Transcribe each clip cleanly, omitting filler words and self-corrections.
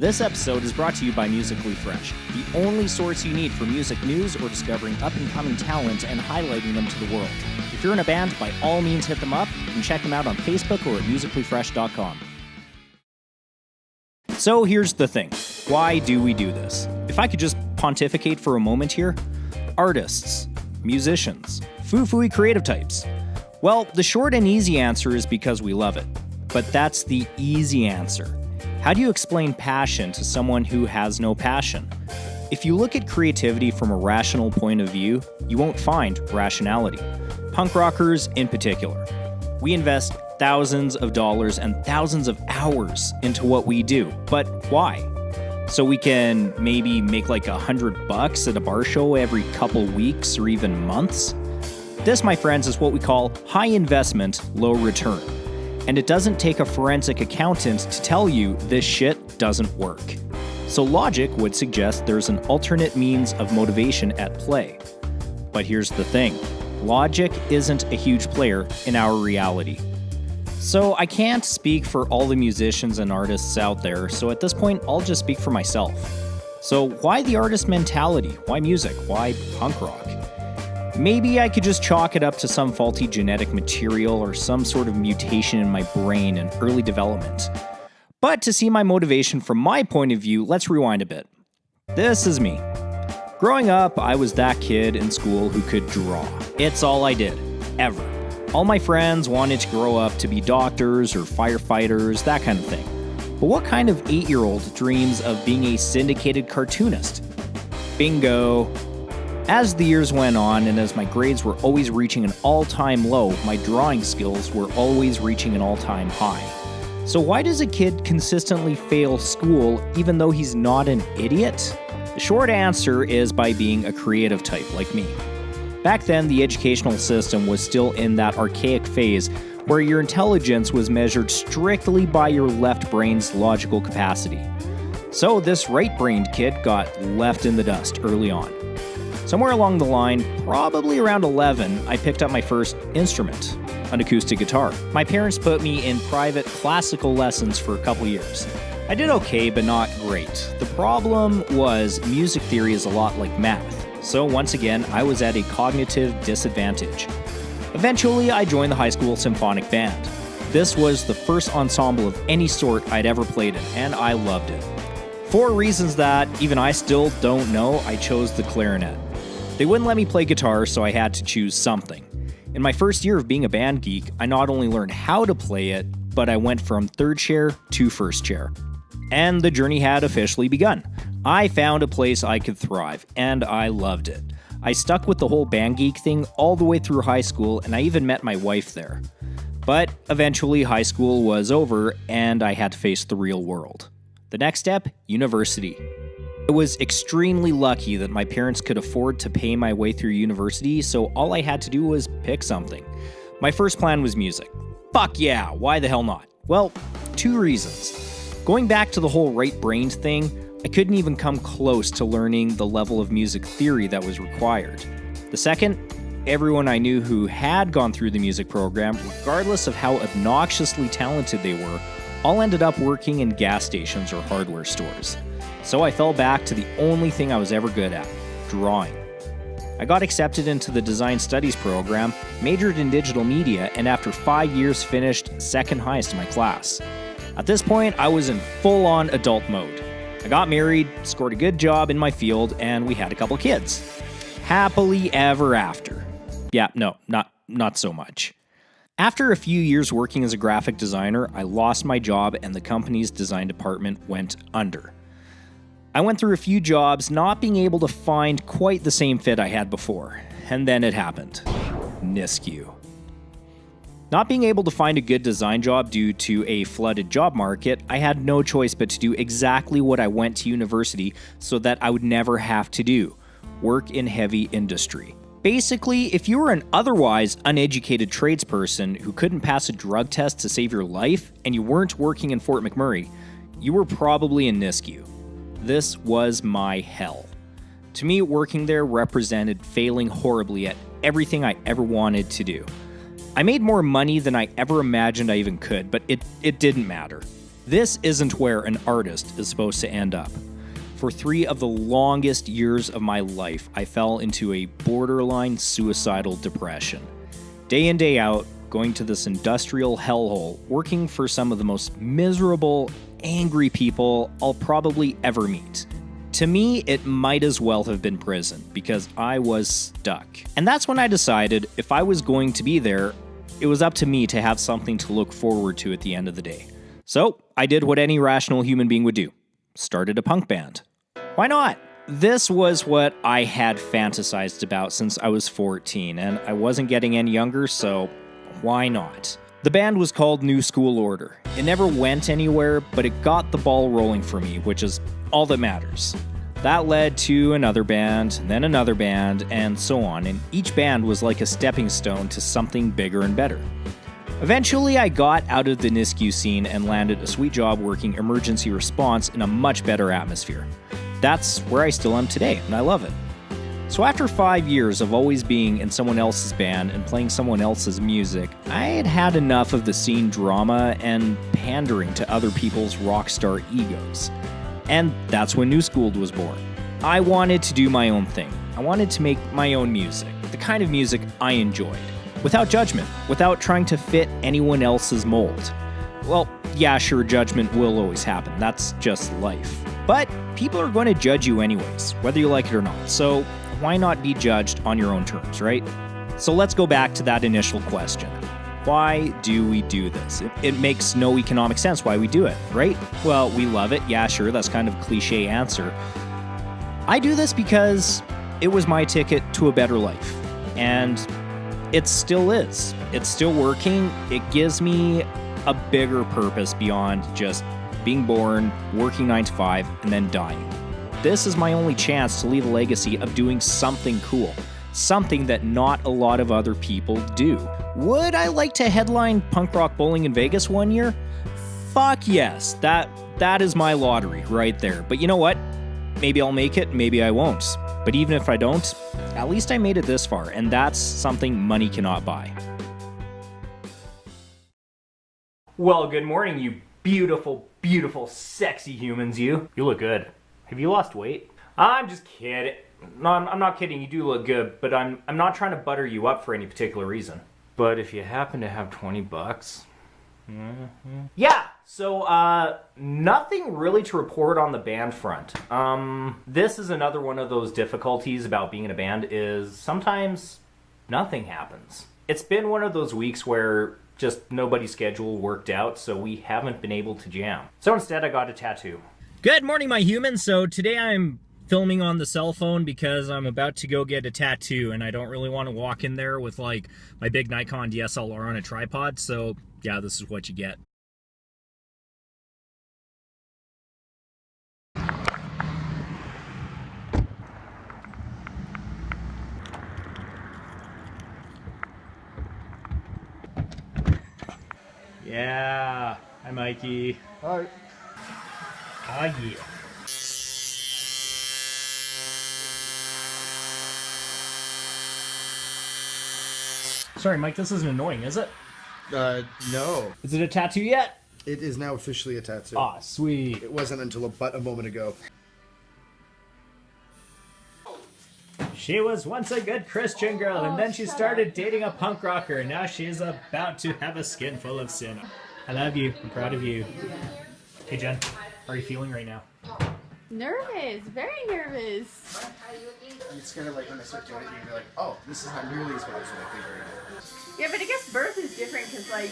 This episode is brought to you by Musically Fresh, the only source you need for music news or discovering up-and-coming talent and highlighting them to the world. If you're in a band, by all means hit them up and check them out on Facebook or at musicallyfresh.com. So here's the thing. Why do we do this? If I could just pontificate for a moment here. Artists, musicians, foo-fooey creative types. Well, the short and easy answer is because we love it. But that's the easy answer. How do you explain passion to someone who has no passion? If you look at creativity from a rational point of view, you won't find rationality. Punk rockers in particular. We invest thousands of dollars and thousands of hours into what we do. But why? So we can maybe make like $100 at a bar show every couple weeks or even months? This, my friends, is what we call high investment, low return. And it doesn't take a forensic accountant to tell you this shit doesn't work. So logic would suggest there's an alternate means of motivation at play. But here's the thing. Logic isn't a huge player in our reality. So I can't speak for all the musicians and artists out there, so at this point I'll just speak for myself. So why the artist mentality? Why music? Why punk rock? Maybe I could just chalk it up to some faulty genetic material or some sort of mutation in my brain in early development. But to see my motivation from my point of view, let's rewind a bit. This is me. Growing up, I was that kid in school who could draw. It's all I did, ever. All my friends wanted to grow up to be doctors or firefighters, that kind of thing. But what kind of 8-year-old dreams of being a syndicated cartoonist? Bingo. As the years went on and as my grades were always reaching an all-time low, my drawing skills were always reaching an all-time high. So why does a kid consistently fail school even though he's not an idiot? The short answer is by being a creative type like me. Back then, the educational system was still in that archaic phase where your intelligence was measured strictly by your left brain's logical capacity. So this right-brained kid got left in the dust early on. Somewhere along the line, probably around 11, I picked up my first instrument, an acoustic guitar. My parents put me in private classical lessons for a couple years. I did okay, but not great. The problem was music theory is a lot like math, so once again, I was at a cognitive disadvantage. Eventually, I joined the high school symphonic band. This was the first ensemble of any sort I'd ever played in, and I loved it. For reasons that even I still don't know, I chose the clarinet. They wouldn't let me play guitar, so I had to choose something. In my first year of being a band geek, I not only learned how to play it, but I went from third chair to first chair. And the journey had officially begun. I found a place I could thrive, and I loved it. I stuck with the whole band geek thing all the way through high school, and I even met my wife there. But eventually high school was over, and I had to face the real world. The next step, university. I was extremely lucky that my parents could afford to pay my way through university, so all I had to do was pick something. My first plan was music. Fuck yeah, why the hell not? Well, 2 reasons. Going back to the whole right-brained thing, I couldn't even come close to learning the level of music theory that was required. The second, everyone I knew who had gone through the music program, regardless of how obnoxiously talented they were, all ended up working in gas stations or hardware stores. So I fell back to the only thing I was ever good at, drawing. I got accepted into the design studies program, majored in digital media, and after 5 years finished second highest in my class. At this point, I was in full-on adult mode. I got married, scored a good job in my field, and we had a couple kids. Happily ever after. Yeah, no, not so much. After a few years working as a graphic designer, I lost my job and the company's design department went under. I went through a few jobs, not being able to find quite the same fit I had before. And then it happened. Nisku. Not being able to find a good design job due to a flooded job market, I had no choice but to do exactly what I went to university so that I would never have to do: work in heavy industry. Basically, if you were an otherwise uneducated tradesperson who couldn't pass a drug test to save your life and you weren't working in Fort McMurray, you were probably in Nisku. This was my hell. To me, working there represented failing horribly at everything I ever wanted to do. I made more money than I ever imagined I even could, but it didn't matter. This isn't where an artist is supposed to end up. For 3 of the longest years of my life, I fell into a borderline suicidal depression. Day in, day out, going to this industrial hellhole, working for some of the most miserable, angry people I'll probably ever meet. To me, it might as well have been prison, because I was stuck. And that's when I decided if I was going to be there, it was up to me to have something to look forward to at the end of the day. So, I did what any rational human being would do. Started a punk band. Why not? This was what I had fantasized about since I was 14, and I wasn't getting any younger, so why not? The band was called Newschooled Order. It never went anywhere, but it got the ball rolling for me, which is all that matters. That led to another band, then another band, and so on, and each band was like a stepping stone to something bigger and better. Eventually, I got out of the NISQ scene and landed a sweet job working emergency response in a much better atmosphere. That's where I still am today, and I love it. So after 5 years of always being in someone else's band and playing someone else's music, I had had enough of the scene drama and pandering to other people's rock star egos. And that's when Newschooled was born. I wanted to do my own thing. I wanted to make my own music, the kind of music I enjoyed, without judgment, without trying to fit anyone else's mold. Well, yeah, sure, judgment will always happen. That's just life. But people are going to judge you anyways, whether you like it or not. So why not be judged on your own terms, right? So let's go back to that initial question. Why do we do this? It makes no economic sense why we do it, right? Well, we love it. Yeah, sure, that's kind of a cliche answer. I do this because it was my ticket to a better life. And it still is. It's still working. It gives me a bigger purpose beyond just being born, working 9 to 5, and then dying. This is my only chance to leave a legacy of doing something cool, something that not a lot of other people do. Would I like to headline punk rock bowling in Vegas one year? Fuck yes, that is my lottery right there. But you know what? Maybe I'll make it, maybe I won't. But even if I don't, at least I made it this far, and that's something money cannot buy. Well, good morning, you beautiful, beautiful, sexy humans, you. You look good. Have you lost weight? I'm just kidding. No, I'm not kidding. You do look good, but I'm not trying to butter you up for any particular reason. But if you happen to have 20 bucks... Yeah, so nothing really to report on the band front. This is another one of those difficulties about being in a band is sometimes nothing happens. It's been one of those weeks where just nobody's schedule worked out, so we haven't been able to jam. So instead I got a tattoo. Good morning, my humans. So today I'm filming on the cell phone because I'm about to go get a tattoo and I don't really want to walk in there with like my big Nikon DSLR on a tripod, so yeah, this is what you get. Yeah. Hi, Mikey. Hi. Ah, yeah. Sorry, Mike, this isn't annoying, is it? No. Is it a tattoo yet? It is now officially a tattoo. Ah, sweet. It wasn't until but a moment ago. She was once a good Christian girl, and then she started dating a punk rocker, and now she's about to have a skin full of sin. I love you. I'm proud of you. Hey, Jen, how are you feeling right now? Nervous, very nervous. It's kind of like when I start doing it, you're like, oh, this is not nearly as bad as what I think right now. Yeah, but I guess birth is different because, like,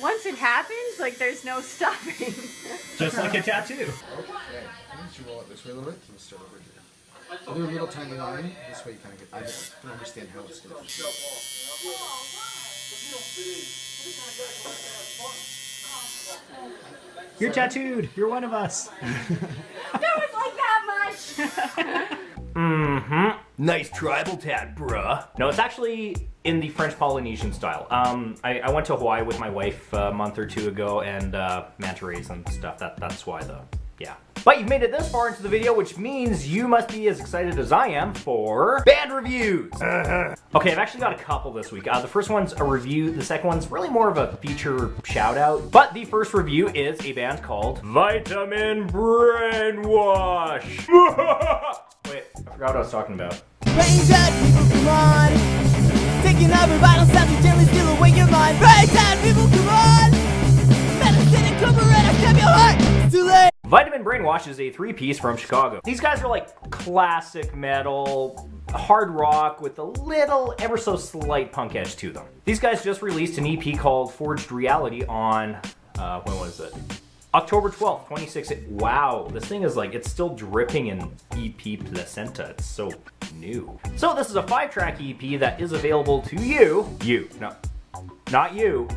once it happens, like, there's no stopping. Just like a tattoo. Okay. Why don't you roll it this way a little bit? Can you start over here? Do a little tiny line. This way you kind of get. I don't understand how it's going to be. You're tattooed. You're one of us. That was like that much. Mm-hmm. Nice tribal tat, bruh. No, it's actually in the French Polynesian style. I went to Hawaii with my wife a month or two ago and manta rays and stuff. That's why though. Yeah. But you've made it this far into the video, which means you must be as excited as I am for band reviews. Okay, I've actually got a couple this week. The first one's a review, the second one's really more of a feature shout out. But the first review is a band called Vitamin Brainwash. Wait, I forgot what I was talking about. Rain dead people, come on. Taking over vital sounds to gently steal away your mind. Rain dead people, come on. Medicine and Cooperetta, stab your heart. It's too late. Vitamin Brainwash is a three-piece from Chicago. These guys are like classic metal, hard rock with a little, ever so slight punk edge to them. These guys just released an EP called Forged Reality on, when was it? October 12th, 2016. Wow, this thing is like, it's still dripping in EP placenta. It's so new. So this is a 5-track EP that is available to you, no, not you,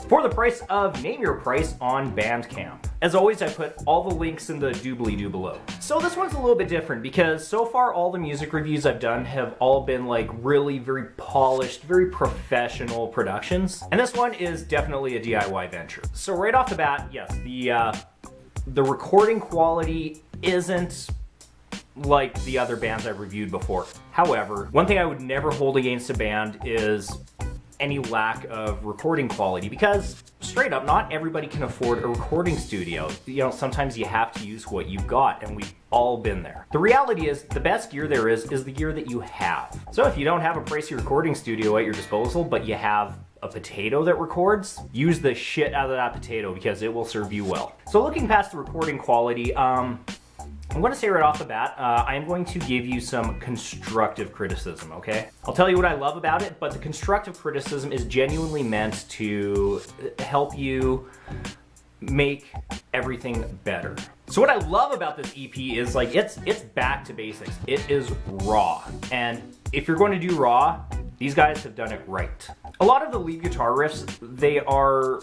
for the price of Name Your Price on Bandcamp. As always, I put all the links in the doobly-doo below. So this one's a little bit different because so far all the music reviews I've done have all been like really very polished, very professional productions. And this one is definitely a DIY venture. So right off the bat, yes, the recording quality isn't like the other bands I've reviewed before. However, one thing I would never hold against a band is any lack of recording quality, because straight up, not everybody can afford a recording studio. You know, sometimes you have to use what you've got, and we've all been there. The reality is, the best gear there is the gear that you have. So if you don't have a pricey recording studio at your disposal, but you have a potato that records, use the shit out of that potato because it will serve you well. So looking past the recording quality, I'm going to say right off the bat, I am going to give you some constructive criticism, okay? I'll tell you what I love about it, but the constructive criticism is genuinely meant to help you make everything better. So what I love about this EP is like, it's back to basics. It is raw. And if you're going to do raw, these guys have done it right. A lot of the lead guitar riffs, they are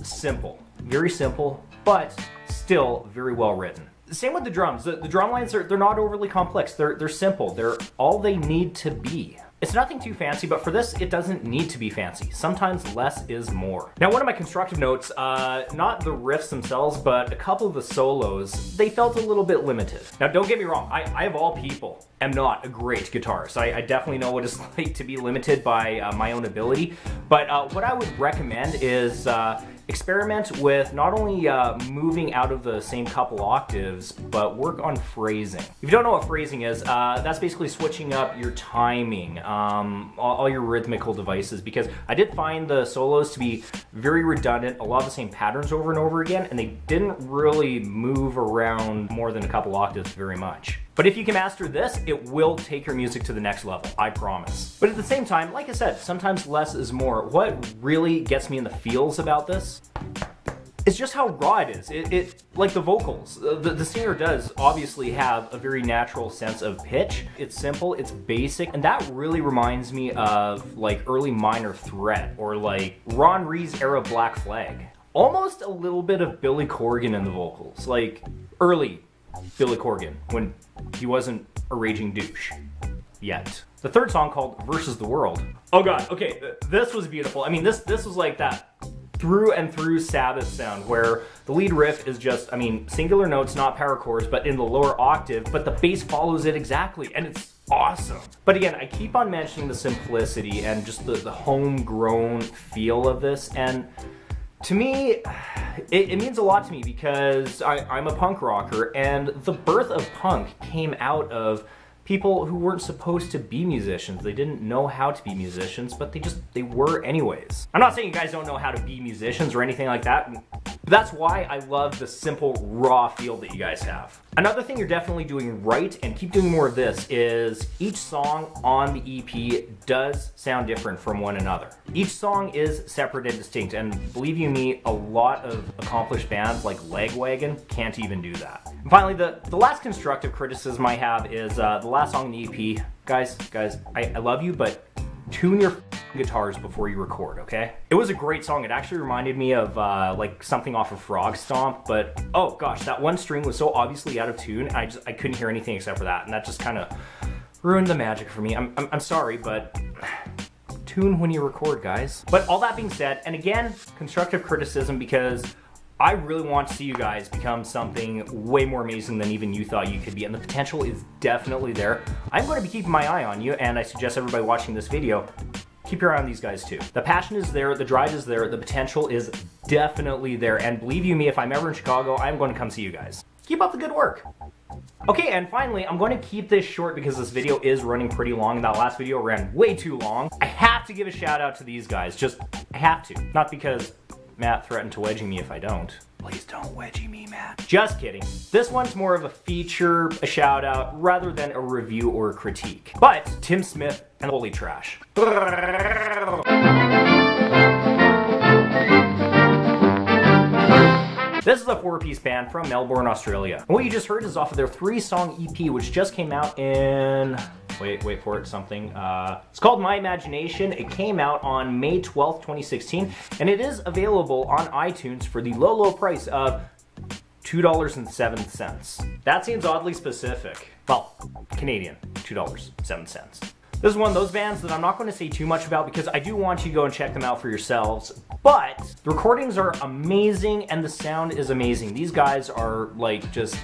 simple, very simple, but still very well written. Same with the drums. The drum lines, they're not overly complex. They're simple. They're all they need to be. It's nothing too fancy, but for this, it doesn't need to be fancy. Sometimes less is more. Now, one of my constructive notes, not the riffs themselves, but a couple of the solos, they felt a little bit limited. Now, don't get me wrong. I of all people, am not a great guitarist. I definitely know what it's like to be limited by my own ability. But what I would recommend is experiment with not only moving out of the same couple octaves, but work on phrasing. If you don't know what phrasing is, that's basically switching up your timing, all your rhythmical devices, because I did find the solos to be very redundant, a lot of the same patterns over and over again, and they didn't really move around more than a couple octaves very much. But if you can master this, it will take your music to the next level, I promise. But at the same time, like I said, sometimes less is more. What really gets me in the feels about this is just how raw it is. It like the vocals. The singer does obviously have a very natural sense of pitch. It's simple, it's basic, and that really reminds me of like early Minor Threat or like Ron Reed's era Black Flag. Almost a little bit of Billy Corgan in the vocals, like early Billy Corgan, when he wasn't a raging douche yet. The third song, called Versus the World. Oh god, okay, this was beautiful. I mean, this was like that through and through Sabbath sound, where the lead riff is just, I mean, singular notes, not power chords, but in the lower octave, but the bass follows it exactly, and it's awesome. But again, I keep on mentioning the simplicity and just the homegrown feel of this, and to me, it means a lot to me because I'm a punk rocker, and the birth of punk came out of people who weren't supposed to be musicians. They didn't know how to be musicians, but they were anyways. I'm not saying you guys don't know how to be musicians or anything like that, but that's why I love the simple, raw feel that you guys have. Another thing you're definitely doing right, and keep doing more of this, is each song on the EP does sound different from one another. Each song is separate and distinct, and believe you me, a lot of accomplished bands like Lagwagon can't even do that. And finally, the last constructive criticism I have is the last song in the EP. Guys, I love you, but tune your guitars before you record, okay? It was a great song. It actually reminded me of like something off of Frog Stomp, but oh gosh, that one string was so obviously out of tune, I couldn't hear anything except for that, and that just kind of ruined the magic for me. I'm sorry, but tune when you record, guys. But all that being said, and again, constructive criticism, because I really want to see you guys become something way more amazing than even you thought you could be, and the potential is definitely there. I'm going to be keeping my eye on you, and I suggest everybody watching this video keep your eye on these guys too. The passion is there, the drive is there, the potential is definitely there, and believe you me, if I'm ever in Chicago, I'm going to come see you guys. Keep up the good work. Okay, and finally, I'm going to keep this short because this video is running pretty long, and that last video ran way too long. I have to give a shout out to these guys, just, I have to. Not because Matt threatened to wedgie me if I don't. Please don't wedgie me, Matt. Just kidding. This one's more of a feature, a shout out, rather than a review or a critique. But Tim Smyth and Holytrash. This is a 4-piece band from Melbourne, Australia. And what you just heard is off of their 3-song EP, which just came out in... Wait for it, something. It's called My Imagination. It came out on May 12th, 2016, and it is available on iTunes for the low price of $2.07. That seems oddly specific. Well, Canadian, $2.07. This is one of those bands that I'm not going to say too much about because I do want you to go and check them out for yourselves. But the recordings are amazing and the sound is amazing. These guys are like just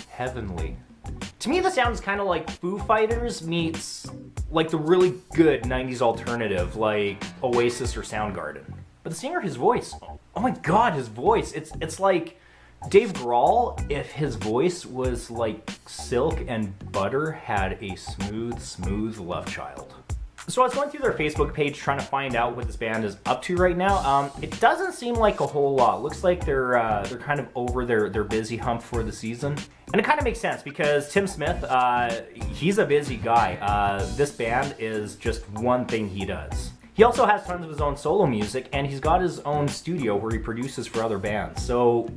heavenly. To me, the sound is kind of like Foo Fighters meets like the really good 90s alternative like Oasis or Soundgarden. But the singer, his voice, oh my god, his voice. It's like Dave Grohl if his voice was like silk and butter had a smooth love child. So I was going through their Facebook page trying to find out what this band is up to right now. It doesn't seem like a whole lot. Looks like they're kind of over their busy hump for the season. And it kind of makes sense because Tim Smyth, he's a busy guy. This band is just one thing he does. He also has tons of his own solo music, and he's got his own studio where he produces for other bands. So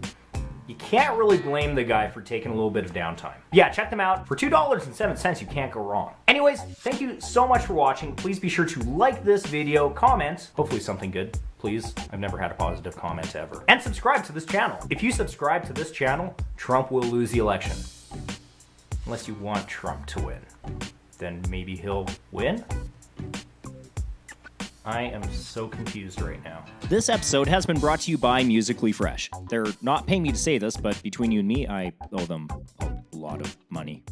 you can't really blame the guy for taking a little bit of downtime. Yeah, check them out. For $2.07, you can't go wrong. Anyways, thank you so much for watching. Please be sure to like this video, comment, hopefully something good, please. I've never had a positive comment ever. And subscribe to this channel. If you subscribe to this channel, Trump will lose the election. Unless you want Trump to win. Then maybe he'll win? I am so confused right now. This episode has been brought to you by Musically Fresh. They're not paying me to say this, but between you and me, I owe them a lot of money.